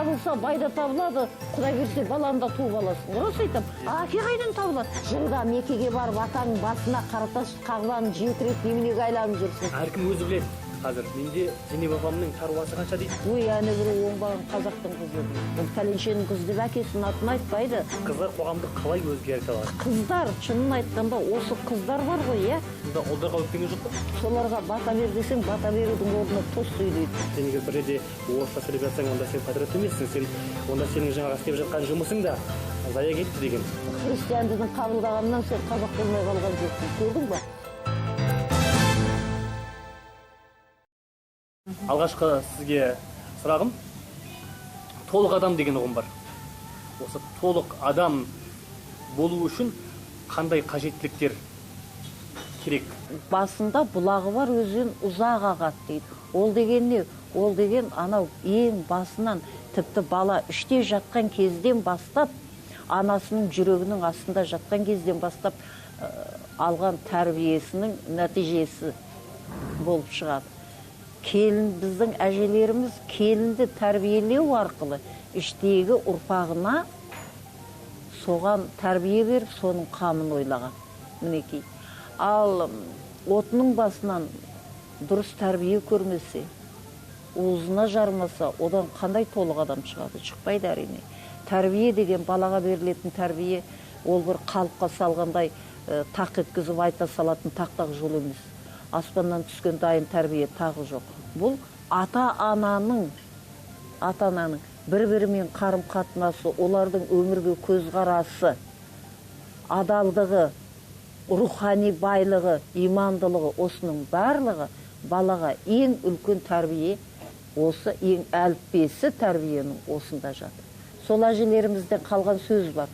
табылса байда табылады, Құдай берсе баланы да туып аласың. Рас айтам. Әке қайдан табылады? Жылда Меккеге барып атаның басына қаратас қағбаны 7 рет неменеге айланып жүрсің. Әркім өзі біледі. Қазір менде Зейнеп апамның шаруасы қанша дейді? Ой, әне бір оңбаған қазақтың қызы. Бұл пәленшенің қызы деп әкесінің атын айтпайды. Қыздар қоғамды қалай өзгерте алады? Қыздар, шынын айтқанда, осы қыздар бар ғой, иә? Сонда оларға өкпеңіз жоқ па? Соларға бата бер десең, бата берудің орнына тос үй дейді. Сен егер бір жерде орысша сөйлеп жатсаң, онда сен патриот емессің. Онда сенің жаңағы істеп жатқан жұмысың да зая кетті деген. Христиан дінін қабылдағаннан сен қазақ болмай қалған жоқсың. Көрдің ба? Алғашқы сізге сұрағым, толық адам деген ұғым бар. Осы толық адам болу үшін қандай қажеттіліктер керек? Басында бұлағы бар, өзен ұзақ ағады дейді. Ол деген не? Ол деген анау ең басынан, тіпті бала іште жатқан кезден бастап, анасының жүрегінің астында жатқан кезден бастап алған тәрбиесінің нәтижесі болып шығады. Біздің әжелеріміз келінді тәрбиелеу арқылы іштегі ұрпағына соған тәрбие беріп, соның қамын ойлаған. Мінекей. Ал отының басынан дұрыс тәрбие көрмесе, уызына жармаса, одан қандай толық адам шығады? Шықпайды әрине. Тәрбие деген балаға берілетін тәрбие, ол бір қалыпқа салғандай тақ еткізіп айта салатын тақтақ жол емес. Аспаннан түскен дайын тәрбие тағы жоқ. Бұл ата-ананың бір-бірімен қарым-қатынасы, олардың өмірге көзқарасы, адалдығы, рухани байлығы, имандылығы, осының барлығы балаға ең үлкен тәрбие, осы ең әліппесі тәрбиенің осында жатыр. Сол әжелерімізден қалған сөз бар.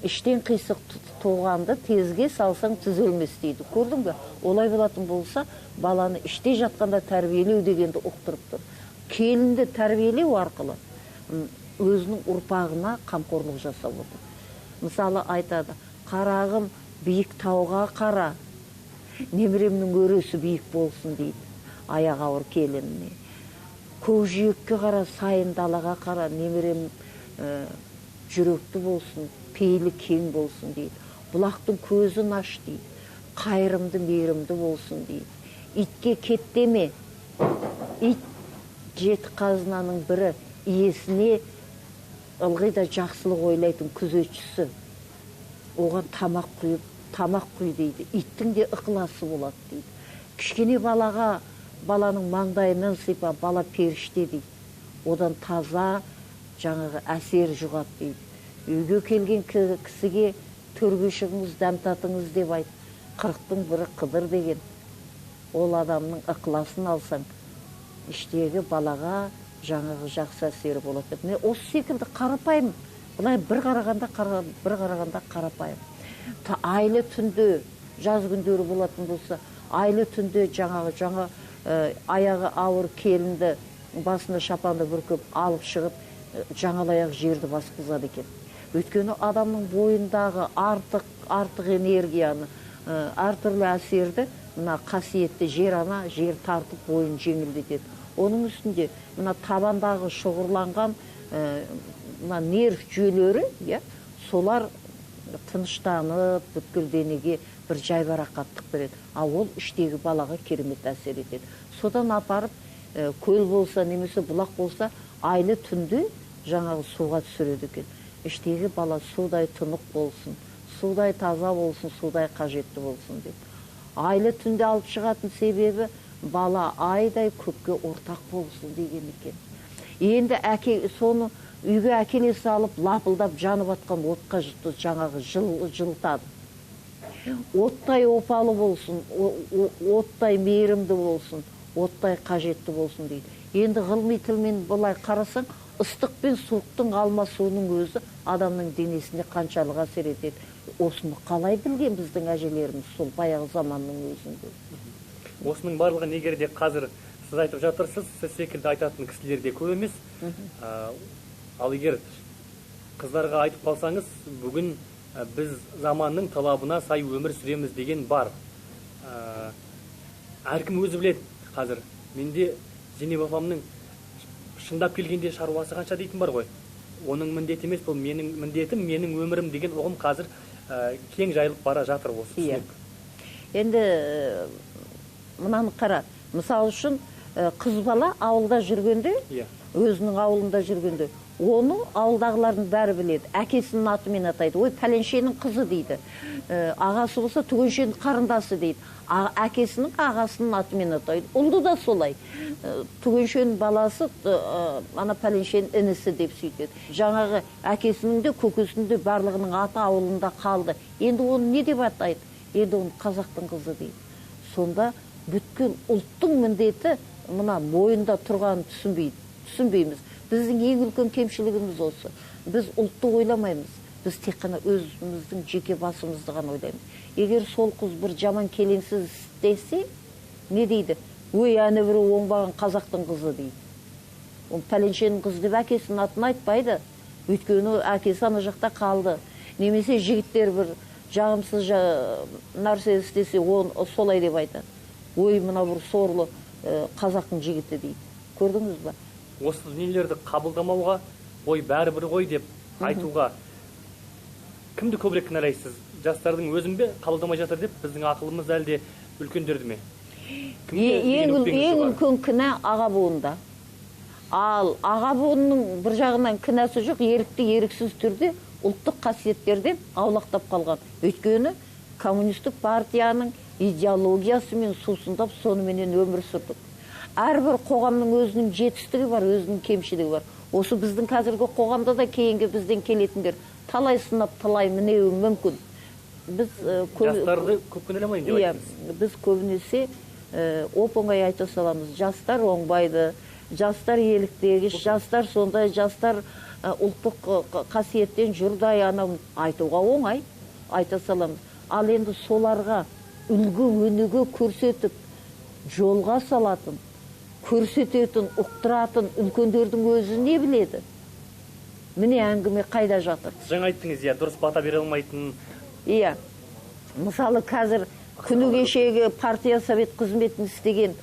Іштен қисық туғанды тезге салсаң түзелмес дейді. Көрдің бе? Олай болатын болса, баланы іште жатқанда тәрбиелеу дегенді ұқтырып тұр. Келінді тәрбиелеу арқылы өзінің ұрпағына қамқорлық жасап отыр. Мысалы айтады, қарағым биік тауға қара, немеремнің өресі биік болсын дейді, аяқ ауыр келініне. Көкжиекке қара, сайын далаға қара, немерем жүректі болсын, пейілі кең болсын дейді. Бұлақтың көзін аш дейді. Қайырымды, мейірімді болсын дейді. Итке кеттеме. Ит жеті қазынаның бірі, иесіне ылғи да жақсылық ойлайтын күзетшісі. Оған тамақ құй дейді. Иттің де ықыласы болады дейді. Кішкене балаға, баланың маңдайынан сипа, бала періште дейді. Одан таза жаңағы әсер жұғады дейді. Үйге келген кісіге төрге шығыңыз, дәм татыңыз деп айт. 40-тың бірі қыдыр деген. Ол адамның ықыласын алсаң, іштегі балаға жаңағы жақсы әсері болады. Мен осы секілді қарапайым, бұлай бір қарағанда қарапайым. Айлы түнде, жаз күндері болатын болса, айлы түнде жаңа аяғы ауыр келінді басына шапанды бүркіп алып шығып, жаңалаяқ жерді басқызады екен. Өйткені адамның бойындағы артық энергияны, әртүрлі әсерді мына қасиетті жер ана, жер тартып бойын жеңілдетеді. Оның үстінде мына табандағы шұғырланған нерв жүйелері, солар тыныштанып, бүткіл денеге бір жайбарақаттық береді. Ал ол іштегі балаға керемет әсер етеді. Содан апарып, көл болса, немесе бұлақ болса, айлы түнде жаңағы суға түсіреді екен. Іштегі бала судай тұнық болсын, судай таза болсын, судай қажетті болсын деп. Айлы түнде алып шығатын себебі бала айдай көпке ортақ болсын деген екен. Енді соны үйге әкеле салып, лапылдап жанып атқан отқа жаңағы жылытады. Оттай опалы болсын, оттай мейірімді болсын, оттай қажетті болсын дейді. Енді ғылыми тілмен былай қарасаң, ыстық пен суықтың алмасуының өзі адамның денесіне қаншалық әсер етеді. Осыны қалай білген біздің әжелеріміз сол баяғы заманның өзінде. Осының барлығы негерде қазір сіз айтып жатырсыз, сіз секілді айтатын кісілер де көп емес. Ал егер қыздарға айтып қалсаңыз, бүгін біз заманның талабына сай өмір сүреміз деген бар. Әркім өзі біледі қазір. Менде Зейнеп апамның шындап келгенде шаруасы қанша дейтін бар ғой. Оның міндеті емес, бұл менің міндетім, менің өмірім деген ұғым қазір кең жайылып бара жатыр осы түсінік. Енді мынаны қара, мысалы үшін қыз бала ауылда жүргенде, өзінің ауылында жүргенде, оны ауылдағылардың бәрі біледі. Әкесінің атымен атайды. Ой, пәленшенің қызы дейді. Ағасы болса түгеншенің қарындасы дейді. Әкесінің ағасының атымен атайды. Ұлды да солай. Түгеншенің баласы ана пәленшенің інісі деп сөйтеді. Жаңағы әкесінің де көкесінің де барлығының аты ауылында қалды. Енді оны не деп атайды? Енді оны қазақтың қызы дейді. Сонда бүткіл ұлттың міндеті мына бойында тұрғанын түсінбейміз. Біздің ең үлкен кемшілігіміз осы. Біз ұлтты ойламаймыз. Біз тек қана өзіміздің жеке басымызды ғана ойлаймыз. Егер сол қыз бір жаман келеңсіз істесе, не дейді? Ой, әні бірі оңбаған қазақтың қызы дейді. Ол пәленшенің қызы деп әкесінің атын айтпайды. Өйткені әкесі ана жақта қалды. Немесе жігіттер бір жағымсыз нәрсе істесе, оны солай деп айтады. Ой, мына бір сорлы қазақтың жігіті дейді. Көрдіңіз ба? Осы дүниелерді қабылдамауға, ой, бәрібір ғой деп айтуға кімді көбірек кінәлайсыз? Жастардың өзін бе қабылдамай жатыр деп біздің ақылымыз әлде үлкендерді ме? Ең үлкен кінә аға буында. Ал аға буынның бір жағынан кінәсі жоқ, ерікті еріксіз түрде ұлттық қасиеттерден аулақтап қалған. Өйткені коммунистік партияның идеологиясымен сусындап сонымен өмір сүрдік. Әрбір қоғамның өзінің жетістігі бар, өзінің кемшілігі бар. Осы біздің қазіргі қоғамда да кейінгі бізден келетіндер талай сынап, талай мінеуі мүмкін. Біз жастарды көп кінәламайын деп айтыңыз. Біз көбінесе оп-оңай айта саламыз. Жастар оңбайды, жастар еліктегіш, жастар сондай, жастар ұлттық қасиеттен жүрдай анау айтуға оңай айта саламыз. Ал енді соларға үлгі өнеге көрсетіп, жолға салатын, көрсететін, ұқтыратын үлкендердің өзі не біледі? Міне әңгіме қайда жатыр? Жаңа айттыңыз, дұрыс бата бере алмайтын. Мысалы қазір күні кешегі партия совет қызметін істеген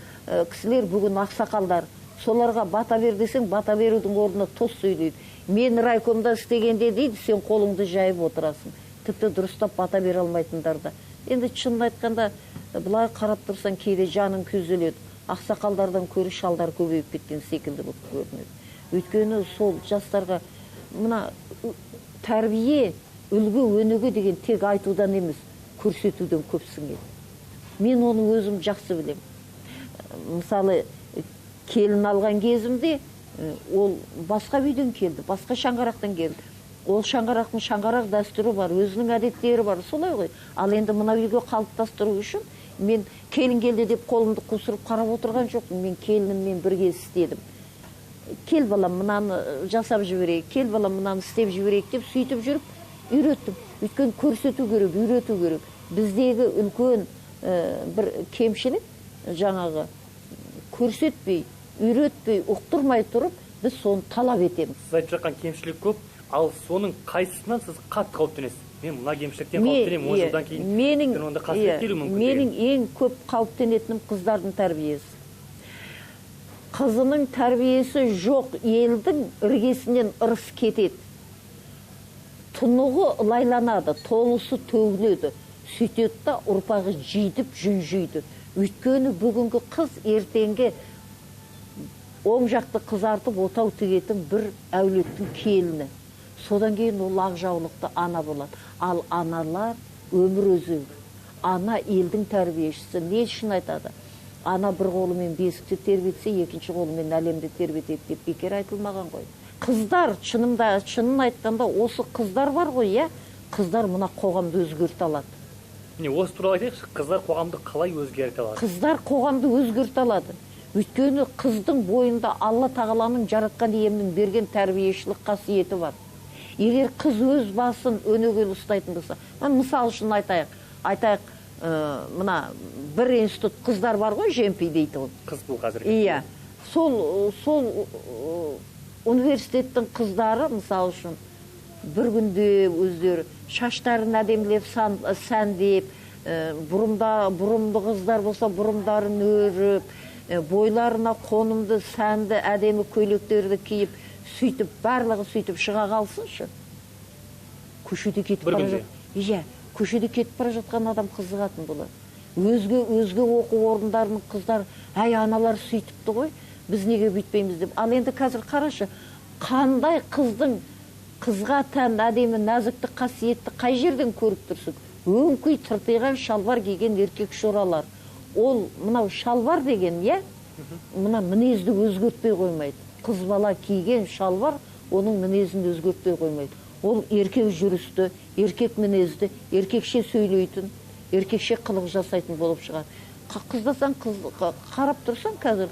кісілер бүгін ақсақалдар. Соларға бата бер десең, бата берудің орнына тос сөйлейді. Мен райкомда істегенде дейді, сен қолыңды жайып отырасың. Тіпті дұрыстап бата бере алмайтындар да. Енді шынын айтқанда, бұлай қарап тұрсаң кейде жаның күйзеледі. Ақсақалдардан көрі шалдар көбейіп кеткен секілді болып көрінеді. Өйткені сол жастарға мына тәрбие, үлгі, өнеге деген тек айтудан емес, көрсетуден көпсінген. Мен оны өзім жақсы білем. Мысалы, келін алған кезімде, ол басқа үйден келді, басқа шаңғарақтан келді. Ол шаңғарақтың шаңғарақ дәстүрі бар, өзінің әдеттері бар, солай ғой. Ал енді мына үйге қалыптастыру үшін мен келін келді деп қолымды қусырып қарап отырған жоқпын. Мен келініммен бірге істедім. Кел балам, мынаны жасап жіберейік, кел балам, мынаны істеп жіберейік деп сөйтіп жүріп үйреттім. Өйткені көрсету керек, үйрету керек. Біздегі үлкен бір кемшілік жаңағы көрсетпей, үйретпей, ұқтырмай тұрып, біз соны талап етеміз. Сіз айтып жатқан кемшілік көп, ал соның қайсысынан сіз қатты қауіптенесіз? Мен мына кемшіліктен қауіптенемін, 10 жылдан кейін менің ең көп қауіптенетінім қыздардың тәрбиесі. Қызының тәрбиесі жоқ елдің іргесінен ырыс кетеді. Тұнығы лайланады, толысы төгіледі. Сөйтеді да ұрпағы жидіп, жүн жүйді. Өйткені бүгінгі қыз ертеңге оң жақты қызартып отау тігетін бір әулеттің келіні. Содан кейін ол ақ жаулықты ана болады. Ал аналар өмір өзегі. Ана елдің тәрбиешісі. Не үшін айтады? Ана бір қолымен бесікті тербетсе, екінші қолымен әлемді тербетеді деп бекер айтылмаған ғой. Қыздар, шынын айтқанда, осы қыздар бар ғой, қыздар мына қоғамды өзгерте алады. Осы туралы айтайықшы, қыздар қоғамды қалай өзгерте алады? Қыздар қоғамды өзгерте алады. Өйткені қыздың бойында Алла тағаланың жаратқан иемнің берген тәрбиешілік қасиеті бар. Егер қыз өз басын өнегелі ұстайтын болса, мысал үшін айтайық, мына бір институт қыздар бар ғой, Жемпи дейді. Қыз бұл қазір. Иә. Сол университеттің қыздары, мысал үшін, бір күнде өздері шаштарын әдемілеп, сәндеп, бұрымды қыздар болса, бұрымдарын өріп, бойларына қонымды, сәнді, әдемі көйлектерді киіп, сөйтіп, барлығы сөйтіп шыға қалсыншы. Көшеде кетіп бара жатқан. Иә, көшеде кетіп бара жатқан адам қызығатын болады. Өзге оқу орындарының қыздар, әй аналар сөйтіпті ғой, біз неге бүйтпейміз деп. Ал енді қазір қарашы, қандай қызға тән әдемі, нәзікті, қасиетті қай жерден көріп тұрсың? Өңкей тыртиған шалбар киген еркек шоралар. Ол мынау шалбар деген, иә? Мына мінезді өзгертпей қоймайды. Қыз бала киген шалбар оның мінезін өзгертпей қоймайды. Ол еркек жүрісті, еркек мінезді, еркекше сөйлейтін, еркекше қылық жасайтын болып шығар. Қыздасаң, қарап тұрсаң қазір,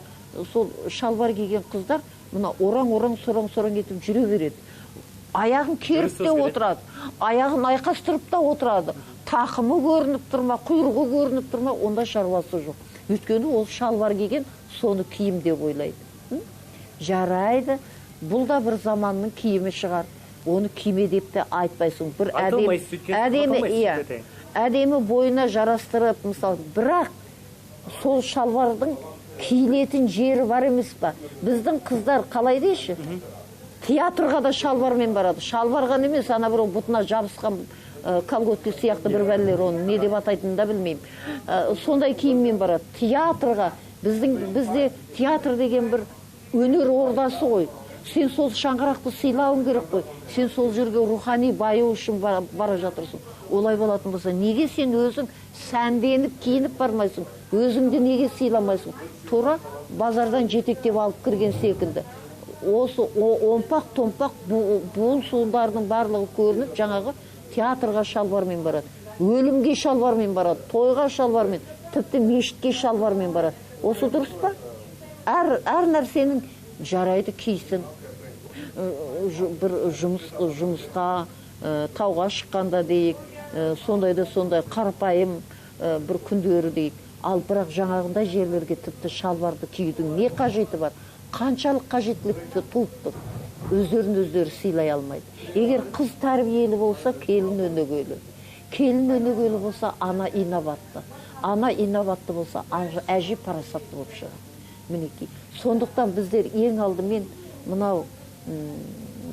сол шалбар киген қыздар мына oraң сораң етіп жүре береді. Аяғын керіп те отырады, аяғын айқастырып та отырады. Тақымы көрініп тұрма, құйрығы көрініп тұрма, онда шаруасы жоқ. Өйткені ол шалбар киген, соны киім деп ойлайды. Жарайды, бұл да бір заманның киімі шығар. Оны киме деп те айтпайсың. Бір әдемі бойына жарастырып, мысалы, бірақ сол шалбардың киілетін жері бар емес па? Біздің қыздар қалай дейші? Театрға да шалбармен барады. Шалбарған емес, ана бір бұтына жабысқан колготки сияқты бір бәлелер, оны не деп атайтынын да білмеймін. Сондай киіммен барады. Театрға, бізде театр деген бір өнер ордасы ғой. Сен сол шаңғырақты сыйлауың керек қой. Сен сол жерге рухани баю үшін бара жатырсың. Олай болатын болса, неге сен өзің сәнденіп, киініп бармайсың? Өзіңді неге сыйламайсың? Тура базардан жетектеп алып кірген секілді. Осы омпақ-томпақ буын суындардың барлығы көрініп, жаңағы театрға шалбармен барады. Өлімге шалбармен барады, тойға шалбармен, тіпті мешітке шалбармен барады. Осы дұрыс па? Әр нәрсенің жарайды кисін. Бір жұмысқа, тауға шыққанда дейік, сондай қарапайым бір күндері дейік. Ал бірақ жаңағында жерлерге тіпті шалбарды киюдің не қажеті бар? Қаншалық қажеттілікті туып тұр? Өздері сыйлай алмайды. Егер қыз тәрбиелі болса, келін өнегөйлі. Келін өнегөйлі болса, ана инабатты. Ана инабатты болса, әже парасатты болып шығады. Мінекей. Сондықтан біздер ең алдымен мынау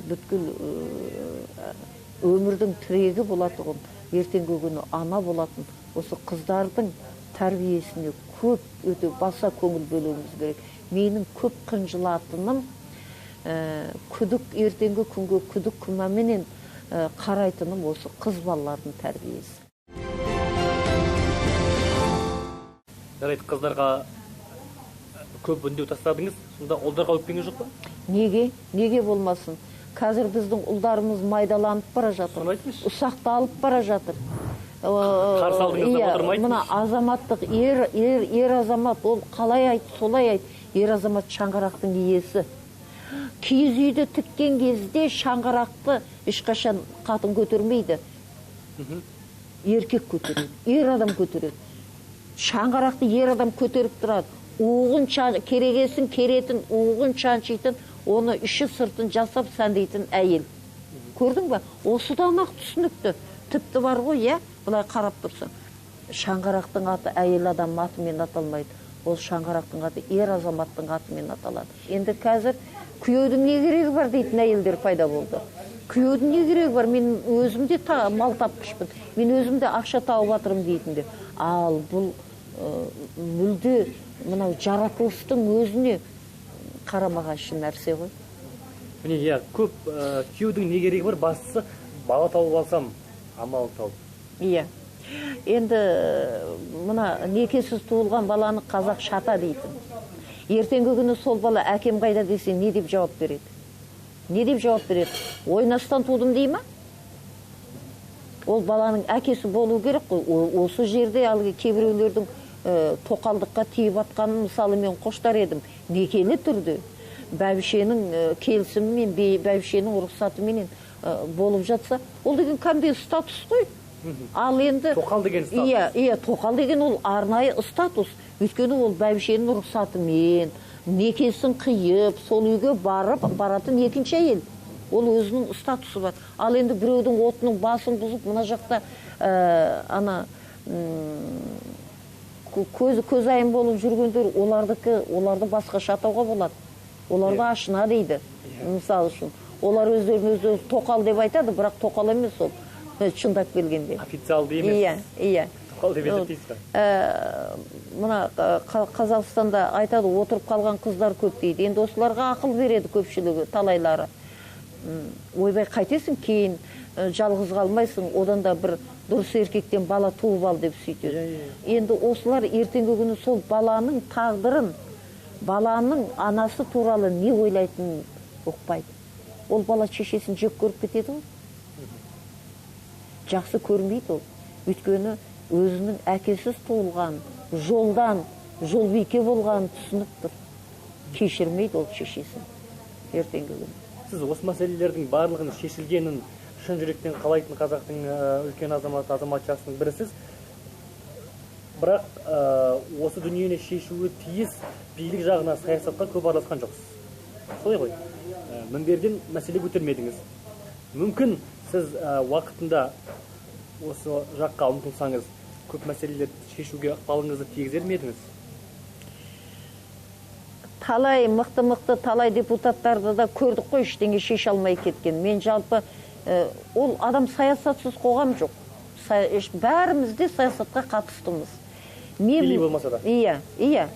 бүткіл өмірдің тірегі болатығын, ертеңгі күні ана болатын, осы қыздардың тәрбиесіне көп өте баса көңіл бөлуіміз керек. Менің көп қынжылатыным ертеңгі күнге күдік күмәнмен қарайтыным осы қыз балалардың тәрбиесі. Жарайды, қыздарға көп үндеу тастадыңыз, сонда ұлдарға өкпеңіз жоқ па? Неге болмасын? Қазір біздің ұлдарымыз майдаланып бара жатыр, ұсақталып бара жатыр. Қарсы алдыңызда отырмайсыз? Мына азаматтық, ер азамат, ол қалай айт, солай айт. Ер азамат шаңғырақтың иесі. Киіз үйді тіккен кезде шаңғырақты ешқашан қатын көтермейді. Еркек көтереді, ер адам көтереді. Шаңғырақты ер адам көтеріп тұрады. Уғын керегесін керетін, уғын шаншитын, оны іші сыртын жасап сәндейтін әйел. Көрдің ба? Осыдан ақ түсінікті. Тіпті бар ғой, иә? Бұлай қарап тұрсың. Шаңғырақтың аты әйел адам атымен аталмайды. Ол шаңғырақтың аты ер азаматтың атымен аталады. Енді қазір күйеудің не керегі бар дейтін әйелдер пайда болды. Күйеудің не керегі бар? Мен өзімде мал тапқышпын. Мен өзімде ақша тауып жатырмын дейтіндер. Ал бұл мүлде мынау жаратылыстың өзіне қарама-қайшы нәрсе ғой. Міне, көп күйеудің не керегі бар? Бастысы бала тауып алсам, амал тауып. Иә. Енді мына некесіз туылған баланы қазақ шата дейтін. Ертеңгі күні сол бала әкем қайда десе, не деп жауап береді? Не деп жауап береді? Ойнастан тудым дей ма? Ол баланың әкесі болу керек қой. Осы жерде алғы кейбіреулердің тоқалдыққа тиіп атқанын мысалы мен қоштар едім. Некелі түрде бәйбішенің келісімімен, бәйбішенің рұқсатымен болып жатса, ол деген кәдімгі статус қой. Ал енді тоқал деген статус. Иә, тоқал деген ол арнайы статус. Өйткені ол бәйбішенің рұқсатымен, некесін қиып, сол үйге баратын екінші әйел. Ол өзінің статусы бар. Ал енді біреудің отының басын бұзып, мына жақта көзайым болып жүргендер, оларды басқаша атауға болады. Оларды ашына дейді, мысалы үшін. Олар өздерін өзі тоқал деп айтады, бірақ тоқал емес ол, шындап келгенде. Официалды емес. Иә. Тоқал деп есептейсіз ба? Мына Қазақстанда айтады, отырып қалған қыздар көп дейді. Енді осыларға ақыл береді көпшілігі, талайлары. Ойбай қайтесің, кейін жалғыз қалмайсың, одан да бір дұрыс еркектен бала туып ал деп сөйтеді. Енді осылар ертеңгі күні сол баланың тағдырын, баланың анасы туралы не ойлайтынын ұқпайды. Ол бала шешесін жек көріп кетеді ғой. Жақсы көрмейді ол. Өйткені өзінің әкесіз туылған, жолдан, жолбике болған түсініп тұр. Кешірмейді ол шешесін ертеңгі күні. Сіз осы мәселелердің барлығын шешілгенін шын жүректен қалайтын қазақтың үлкен азаматшасының бірісіз. Бірақ осы дүниені шешуі тиіс билік жағына, саясатқа көп араласқан жоқсыз. Солай ғой. Мінберден мәселе көтермедіңіз. Мүмкін сіз уақытында осы жаққа ұмтылсаңыз, көп мәселелерді шешуге ықпалыңызды тигізер ме едіңіз? Талай мықты талай депутаттарды да көрдік қой, ештеңе шеше алмай кеткен. Мен жалпы ол адам саясатсыз қоғам жоқ. Бәріміз де саясатқа қатыстымыз. Билік болмаса да. Иә.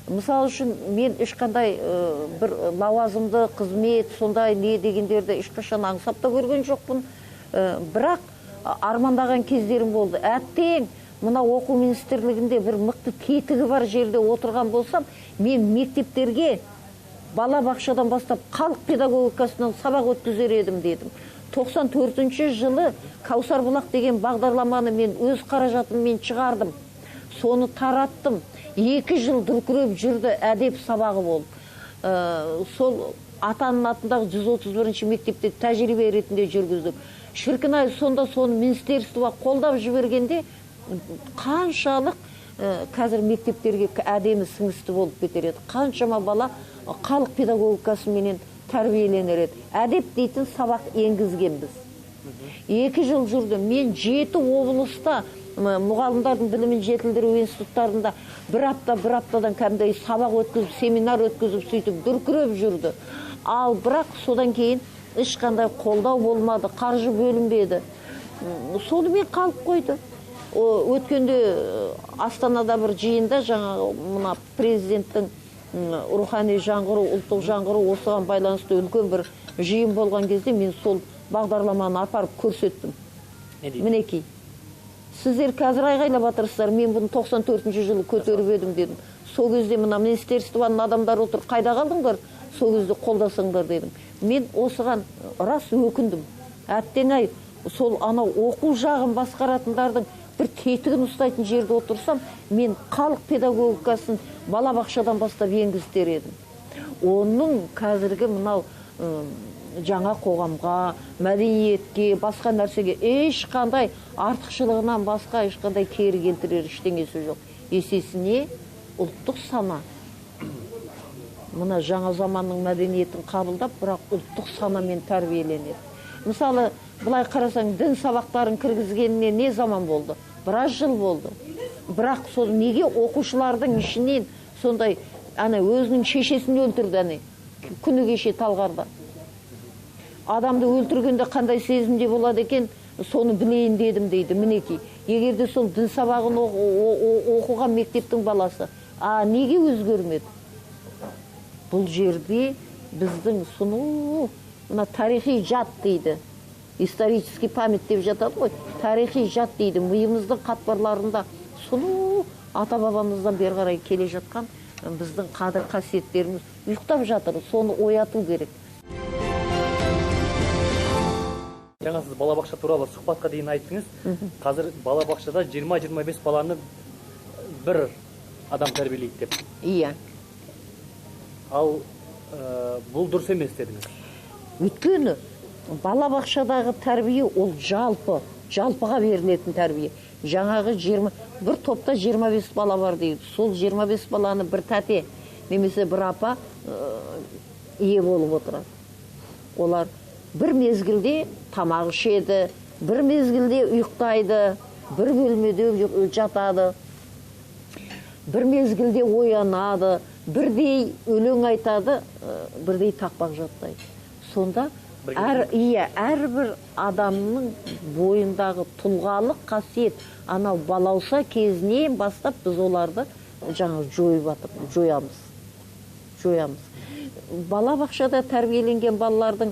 Мысалы үшін мен ешқандай бір лауазымды қызмет, сондай не дегендерді ешқашан аңсап та көрген жоқпын. Бірақ армандаған кездерім болды. Әттең мына оқу министрлігінде бір мықты тетігі бар жерде отырған болсам, мен мектептерге бала бақшадан бастап халық педагогикасынан сабақ өткізер едім дедім. 94 жылы Каусарбұлақ деген бағдарламаны мен өз қаражатыммен шығардым. Соны тараттым. 2 жыл дүркіреп жүрді, әдеп сабағы болып. Сол атаның атындағы 131 мектепте тәжірибе ретінде жүргіздік. Шіркін-ай, сонда соны министерство қолдап жібергенде қаншалық қазір мектептерге әдемі сіңісті болып кетер еді. Қаншама бала халық педагогикасыменен тәрбиеленер еді. Әдеп дейтін сабақ енгізгенбіз. 2 жыл жүрді. Мен 7 облыста мұғалімдардың білімін жетілдіру институттарында бір аптадан кәдімгідей сабақ өткізіп, семинар өткізіп, сөйтіп дүркіреп жүрді. Ал бірақ содан кейін ешқандай қолдау болмады, қаржы бөлінбеді. Сонымен қалып қойды. Өткенде Астанада бір жиында жаңағы мына президенттің рухани жаңғыру, ұлттық жаңғыру осыған байланысты үлкен бір жиын болған кезде мен сол бағдарламаны апарып көрсеттім. Мінекей, сіздер қазір айғайлап жатырсыздар, мен бұны 94 жылы көтеріп едім дедім. Сол кезде мына министерствоның адамдары отыр, қайда қалдыңдар? Сол кезде қолдасаңдар дедім. Мен осыған рас өкіндім. Әттең-ай, сол анау оқу жағын басқаратындардың бір тетігін ұстайтын жерде отырсам, мен халық педагогикасын балабақшадан бастап енгізтер едім. Оның қазіргі мынау жаңа қоғамға, мәдениетке, басқа нәрсеге ешқандай артықшылығынан басқа ешқандай кері келтірер ештеңесі жоқ. Есесіне ұлттық сана. Мына жаңа заманның мәдениетін қабылдап, бірақ ұлттық санамен тәрбиеленеді. Мысалы, былай қарасаң, дін сабақтарын кіргізгеніне не заман болды? Біраз жыл болды. Бірақ сол неге оқушылардың ішінен сондай өзінің шешесін өлтірді, күні кеше Талғарда. Адамды өлтіргенде қандай сезімде болады екен, соны білейін дедім дейді, мінекей. Егерде сол дін сабағын оқыған мектептің баласы, неге өзгермеді? Бұл жерде біздің сұну, мына тарихи жат дейді. Исторический память деп жатады ғой. Тарихи жат дейді. Миымыздың қатпарларында сұну ата-бабамыздан бері қарай келе жатқан біздің қадір қасиеттеріміз ұйықтап жатыр. Соны ояту керек. Жаңа сіз балабақша туралы сұхбатқа дейін айттыңыз. Қазір балабақшада 20-25 баланы бір адам тәрбиелейді деп. Иә. Ал бұл дұрыс емес дедіңіз. Өйткені балабақшадағы тәрбие ол жалпыға берілетін тәрбие. Жаңағы бір топта 25 бала бар дейді. Сол 25 баланы бір тәте немесе бір апа ие болып отырады. Олар бір мезгілде тамақ ішеді, бір мезгілде ұйықтайды, бір бөлмеде жатады. бір мезгілде оянады, бірдей өлең айтады, бірдей тақпақ жаттайды. Сонда әрбір адамның бойындағы тұлғалық қасиет, анау балауса кезінен бастап біз оларды жаңа жоямыз. Бала бақшада тәрбиеленген балалардың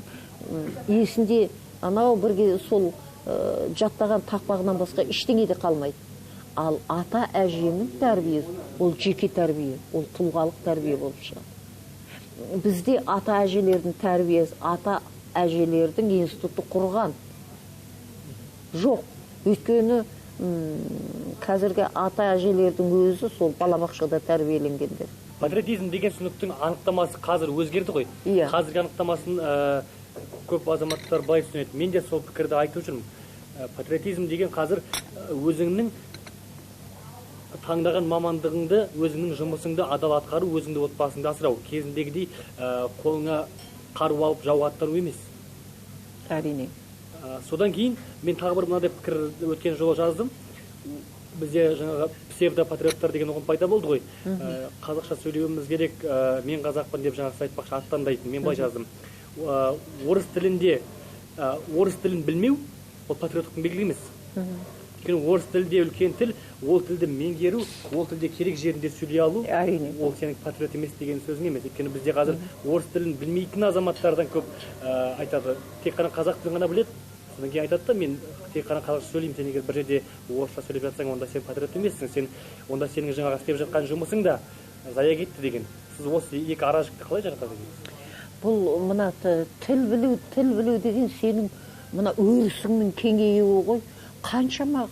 есінде анау бірге сол жаттаған тақпағынан басқа ештеңе де қалмайды. Ал ата әженің тәрбиесі, ол жеке тәрбие, ол тұлғалық тәрбие болып шығады. Бізде ата әжелердің тәрбиесі, ата әжелердің институты құрған жоқ. Өйткені қазіргі ата әжелердің өзі сол балабақшада тәрбиеленгендер. Патриотизм деген түсініктің анықтамасы қазір өзгерді ғой. Қазіргі анықтамасын көп азаматтар былай түсінеді. Мен де сол пікірді айтып жүрмін. Патриотизм деген қазір өзіңнің таңдаған мамандығыңды, өзіңнің жұмысыңды адал атқару, өзіңді отбасыңды асырау. Кезіндегідей қолыңа қару алып жау аттану емес. Әрине. Содан кейін мен тағы бір мынадай пікір өткен жолы жаздым. Бізде жаңағы псевдопатриоттар деген ұғым пайда болды ғой. Қазақша сөйлеуіміз керек, мен қазақпын деп жаңағы айтпақшы аттандайтын. Мен былай жаздым. Орыс тілін білмеу ол патриоттықтың белгілі емес. Өйткені орыс тілде үлкен тіл, ол тілді меңгеру, ол тілде керек жерінде сөйлей алу, ол сенің патриот емес деген сөзің емес. Өйткені бізде қазір орыс тілін білмейтін азаматтардан көп айтады, тек қана қазақ тілін ғана біледі. Содан кейін айтады да, мен тек қана қазақша сөйлеймін, сен егер бір жерде орысша сөйлеп жатсаң, онда сен патриот емессің, онда сенің жаңағы істеп жатқан жұмысың да зая кетті деген. Сіз осы екі аражікті қалай жаратасыз? Бұл мына тіл білу деген сенің мына өрісіңнің кеңеюі ғой. Қаншама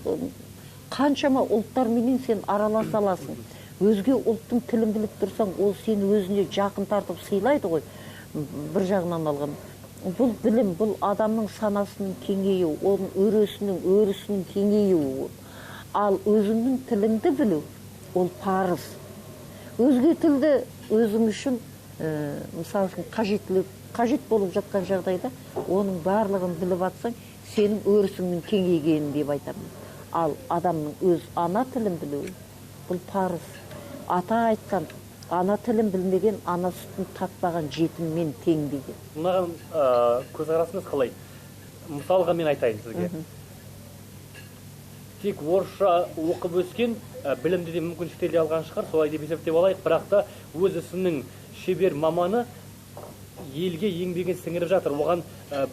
ұлттарменен сен араласа аласың. Өзге ұлттың тілін біліп тұрсаң, ол сені өзіне жақын тартып сыйлайды ғой. Бір жағынан алған. Бұл білім, бұл адамның санасының кеңеюі, оның өрісінің кеңеюі. Ал өзіңнің тіліңді білу, ол парыз. Өзге тілді өзің үшін, мысалы үшін қажет болып жатқан жағдайда, оның барлығын біліп атсаң, сенің өрісіңнің кеңейгенін деп айтамын. Ал адамның өз ана тілін білуі, бұл парыз. Ата айтқан, ана тілін білмеген, ана сүтін татпаған жетіммен тең деген. Мынаған көзқарасыңыз қалай? Мысалға мен айтайын сізге. Тек орысша оқып өскен, білімді де мүмкін шетелде алған шығар, солай деп есептеп алайық, бірақ та өз ісінің шебер маманы елге еңбегін сіңіріп жатыр. Оған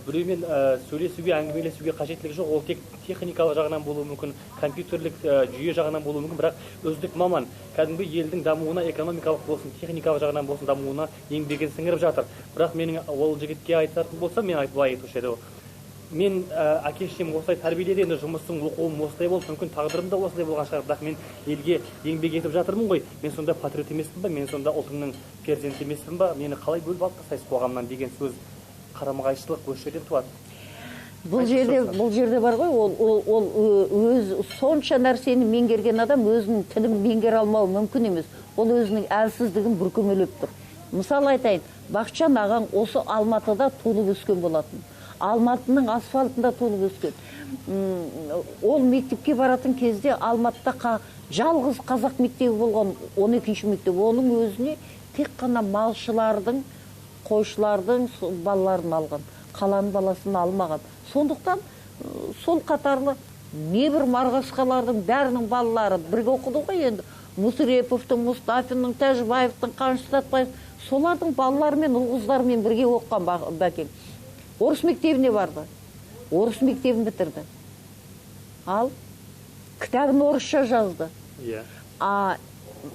біреумен сөйлесуге, әңгімелесуге қажеттілік жоқ. Ол тек техникалық жағынан болуы мүмкін, компьютерлік жүйе жағынан болуы мүмкін, бірақ үздік маман кәдімгі елдің дамуына, экономикалық болсын, техникалық жағынан болсын дамуына еңбегін сіңіріп жатыр. Бірақ менің ол жігітке айтатын болсам, мен былай айтушы еді. Мен әке-шешем осылай тәрбиеледі, енді жұмысым, оқуым осылай болды, мүмкін тағдырым да осылай болған шығар, бірақ мен елге еңбек етіп жатырмын ғой. Мен сонда патриот емеспін ба? Мен сонда ұлтымның перзенті емеспін ба? Мені қалай бөліп алып тастайсыз қоғамнан деген сөз, қарама-қайшылық осы жерден туады. Бұл жерде бар ғой, ол өз сонша нәрсені меңгерген адам өзінің тілін меңгере алмауы мүмкін емес. Ол өзінің әлсіздігін бүркемелеп тұр. Мысалы айтайын, Бақытжан ағаң осы Алматыда туылып өскен болатын. Алматының асфальтында туылып өскен. Ол мектепке баратын кезде Алматыда жалғыз қазақ мектебі болған, 12-ші мектеп. Оның өзіне тек қана малшылардың, қойшылардың балаларын алған. Қаланың баласын алмаған. Сондықтан сол қатарлы небір марғасқалардың бәрінің балалары бірге оқыды ғой енді. Мүсіреповтың, Мұстафинның, Тәжібаевтың, Қаныш Сәтбаев, солардың балаларымен, ұл-қыздарымен бірге оқыған Бәкең. Орыс мектебіне барды. Орыс мектебін бітірді. Ал кітабын орысша жазды.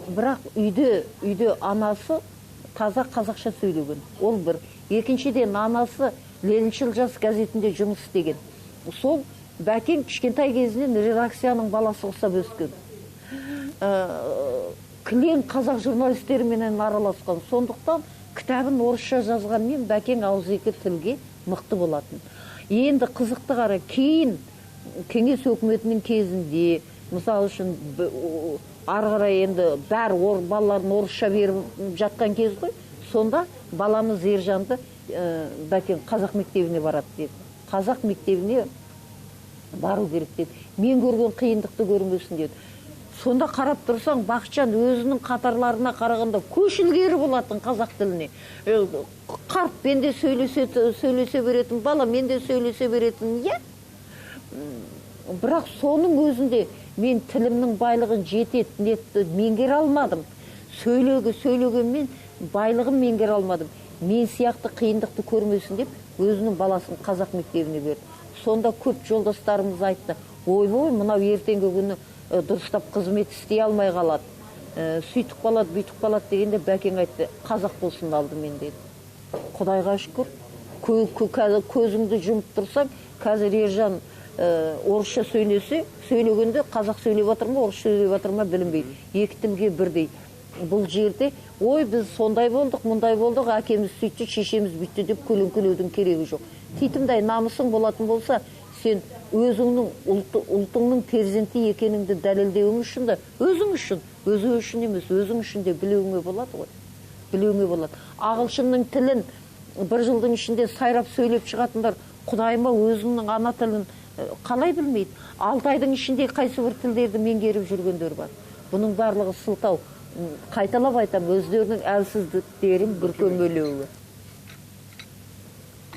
Бірақ үйде анасы таза қазақша сөйлеген. Ол бір. Екіншіден анасы Лениншіл жас газетінде жұмыс істеген. Сол Бәкең кішкентай кезінен редакцияның баласы ұқсап өскен. Кілең қазақ журналистеріменен араласқан. Сондықтан кітабын орысша жазғанмен Бәкең ауызекі тілге мықты болатын. Енді қызықты қара, кейін кеңес өкіметінің кезінде, мысалы үшін ары қарай енді бәрі балаларын орысша беріп жатқан кез ғой, сонда баламыз Ержанды Бәкең қазақ мектебіне барады деді. Қазақ мектебіне бару керек деді. Мен көрген қиындықты көрмесін деді. Сонда қарап тұрсаң, Бақытжан өзінің қатарларына қарағанда көш ілгері болатын қазақ тіліне. Қарппен де сөйлесе беретін, баламен де сөйлесе беретін, иә. Бірақ соның өзінде мен тілімнің байлығын жететін меңгере алмадым. Сөйлегенмен байлығын меңгере алмадым. Мен сияқты қиындықты көрмесін деп өзінің баласын қазақ мектебіне берді. Сонда көп жолдастарымыз айтты, ойбой, мынау ертеңгі күні дұрыстап қызмет істей алмай қалады. Сөйтіп қалады, бүйтіп қалады дегенде Бәкең айтты, қазақ болсын алдымен деді. Құдайға шүкір, көзіңді жұмып тұрсаң, қазір Ержан орысша сөйлегенде қазақ сөйлеп жатыр ма, орысша сөйлеп жатыр ма білінбейді. Екі тілге бірдей. Бұл жерде, ой, біз сондай болдық, мұндай болдық, әкеміз сөйтті, шешеміз бүйтті деп көлеңкелеудің керегі жоқ. Титімдай намысың болатын болса, сен өзіңнің ұлтыңның перзенті екеніңді дәлелдеуің үшін де, өзің үшін емес, өзің үшін де білуіңе болады ғой. Білуіңе болады. Ағылшынның тілін бір жылдың ішінде сайрап сөйлеп шығатындар, Құдайыма өзіңнің ана тілін қалай білмейді? 6 айдың ішінде қайсы бір тілдерді меңгеріп жүргендер бар. Бұның барлығы сылтау. Қайталап айтам, өздерінің әлсіздіктерін бүркемелеуі.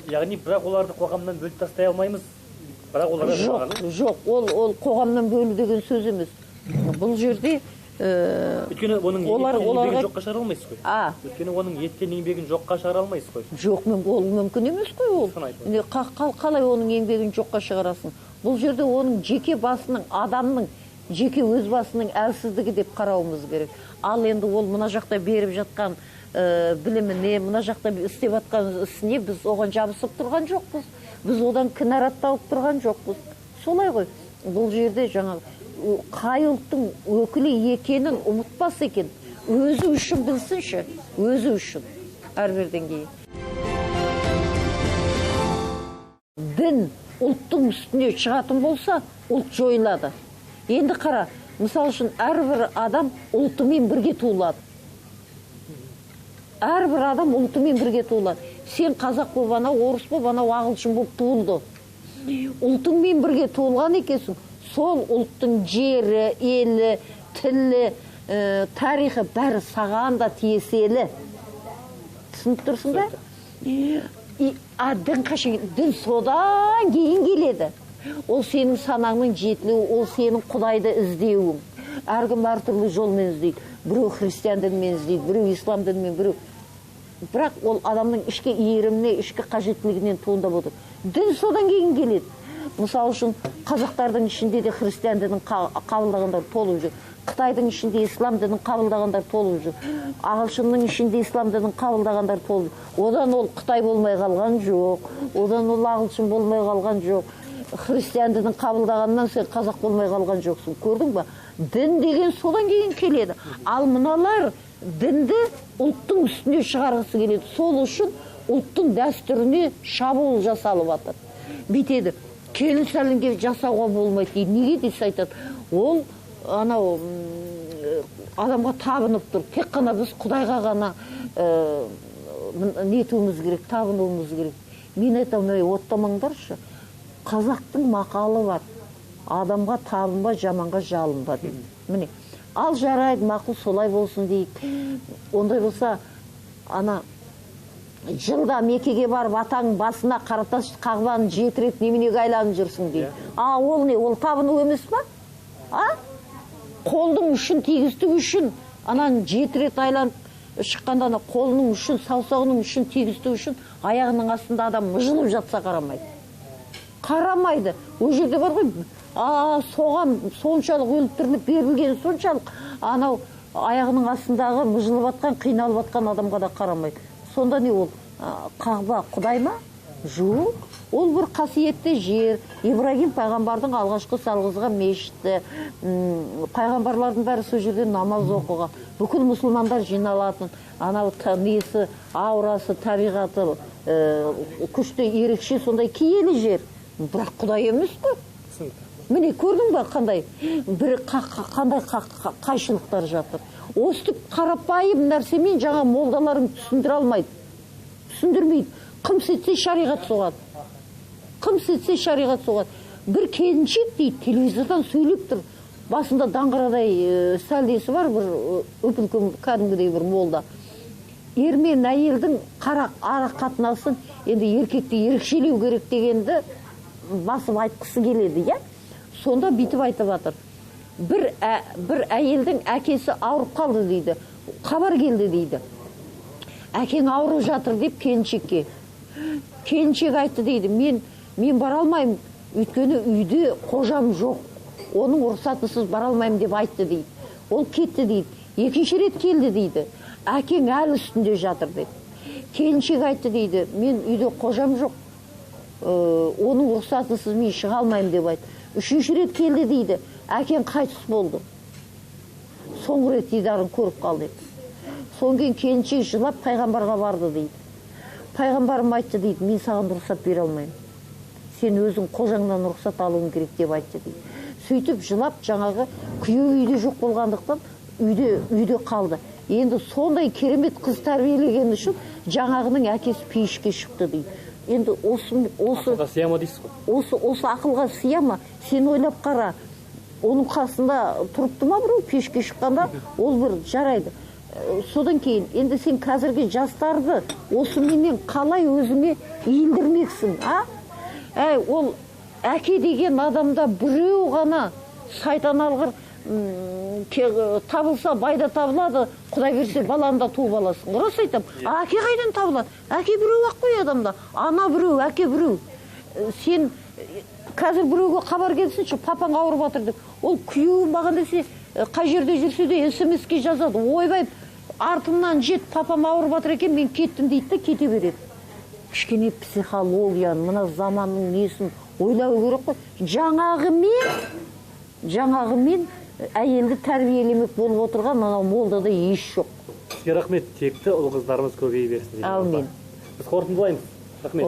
Яғни бірақ оларды қоғамнан бөліп тастай алмаймыз. Жоқ, ол қоғамнан бөлу деген сөз емес. Бұл жерде өйткені оның еңбегін жоққа шығара алмайсыз қой. Өйткені оның еткен еңбегін жоққа шығара алмайсыз қой. Жоқ, ол мүмкін емес қой ол. Қалай оның еңбегін жоққа шығарасың? Бұл жерде оның жеке басының, адамның, жеке өз басының әлсіздігі деп қарауымыз керек. Ал енді ол мына жақта беріп жатқан біліміне, мына жақта істеп жатқан ісіне біз оған жабысып тұрған жоқпыз. Біз одан кінәратталып тұрған жоқпыз. Солай ғой. Бұл жерде жаңа қай ұлттың өкілі екенін ұмытпас екен. Өзі үшін білсінші, өзі үшін. Әрбірден кейін. Дін ұлттың үстіне шығатын болса, ұлт жойылады. Енді қара, мысал үшін әрбір адам ұлтымен бірге туылады. Әрбір адам ұлтымен бірге туылады. Сен қазақ болып, анау орыс болып, анау ағылшын болып туылды. Ұлтыңмен бірге туылған екенсің. Сол ұлттың жері, елі, тілі, тарихы бәрі саған да тиесілі. Түсініп тұрсың ба? Дін содан кейін келеді. Ол сенің санаңның жетілуі, ол сенің Құдайды іздеуің. Әркім әртүрлі жолмен іздейді. Біреу христиан дінмен іздейді, біреу ислам дінмен, біреу. Бірақ ол адамның ішкі иіріміне, ішкі қажеттілігінен туындап отыр. Дін содан кейін келеді. Мысал үшін, қазақтардың ішінде де христиан дінін қабылдағандар толып жүр. Қытайдың ішінде ислам дінін қабылдағандар толып жүр. Ағылшынның ішінде ислам дінін қабылдағандар толып жүр. Одан ол Қытай болмай қалған жоқ. Одан ол ағылшын болмай қалған жоқ. Христиан дінін қабылдағаннан сен қазақ болмай қалған жоқсың. Көрдің ба? Дін деген содан кейін келеді. Ал мыналар дінді ұлттың үстіне шығарғысы келеді. Сол үшін ұлттың дәстүріне шабуыл жасалып жатыр. Бүйтеді. Келін сәлімге жасауға болмайды дейді. Неге дейсіз айтады? Ол анау адамға табынып тұр. Тек қана біз Құдайға ғана нетуіміз керек, табынуымыз керек. Мен айтамын, оттамаңдаршы. Қазақтың мақалы бар. Адамға табынба, жаманға жалынба дейді. Міне, ал жарайды, мақыл солай болсын дейді. Ондай болса, ана жылда Меккеге барып атаң басына қаратас қағбаны 7 рет неменеге айланып жүрсің дейді. Ол не? Ол табыну емес па? Қолдың үшін, тегістік үшін, анан 7 рет айланып шыққанда қолының үшін, саусағының үшін, тегістік үшін аяғының астында адам мұжылып жатса қарамайды. Қарамайды. Ол жерде бар ғой, соған соншалық өлтіріліп берілген соншалық, анау аяғының астындағы мұжылып атқан, қиналып атқан адамға да қарамайды. Сонда не ол? Қағба Құдай ма? Жоқ. Ол бір қасиетті жер. Ибрагим пайғамбардың алғашқы салғызған мешіті. Пайғамбарлардың бәрі сол жерде намаз оқыған. Бүкіл мұсылмандар жиналатын. Анау несі, аурасы, табиғаты күшті, ерекше, сондай киелі жер. Бірақ Құдай емес қой. Міне көрдің ба қандай қайшылықтар жатыр. Өстіп қарапайым нәрсемен жаңа молдаларың түсіндіре алмайды. Түсіндірмейді. Қымс етсе шариғат соғады. Қымс етсе шариғат соғады. Бір келіншек дейді, телевизордан сөйлеп тұр. басында даңғырадай сәлдесі бар, бір өп-үлкен кәдімгідей бір молда. Ер мен әйелдің ара қатынасын енді еркекті ерекшелеу керек дегенді басып айтқысы келеді, иә? Сонда бүйтіп айтып жатыр. Бір әйелдің әкесі ауырып қалды дейді. Хабар келді дейді. Әкең ауырып жатыр деп келіншекке. Келіншек айтты дейді, мен бара алмаймын, өйткені үйде қожам жоқ. Оның рұқсатынсыз бара алмаймын деп айтты дейді. Ол кетті дейді. Екінші рет келді дейді. Әкең әлі үстінде жатыр дейді. Келіншек айтты дейді, мен үйде қожам жоқ. Оның рұқсатынсыз мен шыға алмаймын деп айтты. Үшінші рет келді дейді. Әкең қайтыс болды. Соңғы рет дидарын көріп қалды дейді. Содан кейін келіншек жылап пайғамбарға барды дейді. Пайғамбарым айтты дейді, мен саған рұқсат бере алмаймын. Сен өзің қожаңнан рұқсат алуың керек деп айтты дейді. Сөйтіп жылап жаңағы күйеуі үйде жоқ болғандықтан үйде қалды. Енді сондай керемет қыз тәрбиелеген үшін жаңағының әкесі пейішке шықты дейді. Енді ақылға сыя ма дейсіз ғой? Осы ақылға сыя ма? Сен ойлап қара. Оның қасында тұрыпты ма біреу пешке шыққанда, ол бір жарайды. Содан кейін енді сен қазіргі жастарды осыменен қалай өзіңе иілдірмексің, ол әке деген адамда біреу ғана шайтан алғыр табылса байда табылады, Құдай берсе баланы да туып аласың. Рас айтам. Әке қайдан табылады? Әке біреу ақ қой адамда. Ана біреу, әке біреу. Сен қазір біреуге хабар келсінші, папаң ауырып жатыр деп. Ол күйеуім маған десе, қай жерде жүрсе де SMS-ке жазады. Ойбай, артымнан жет, папам ауырып жатыр екен, мен кеттім дейді де кете береді. Кішкене психологияны, мына заманның несін ойлау керек қой. Жаңағы мен әйелді тәрбиелемек болып отырған анау молдада еш жоқ. Сізге рахмет, текті ұл қыздарымыз көбейе берсін. Әумин. Біз қорытындылаймыз. Рахмет.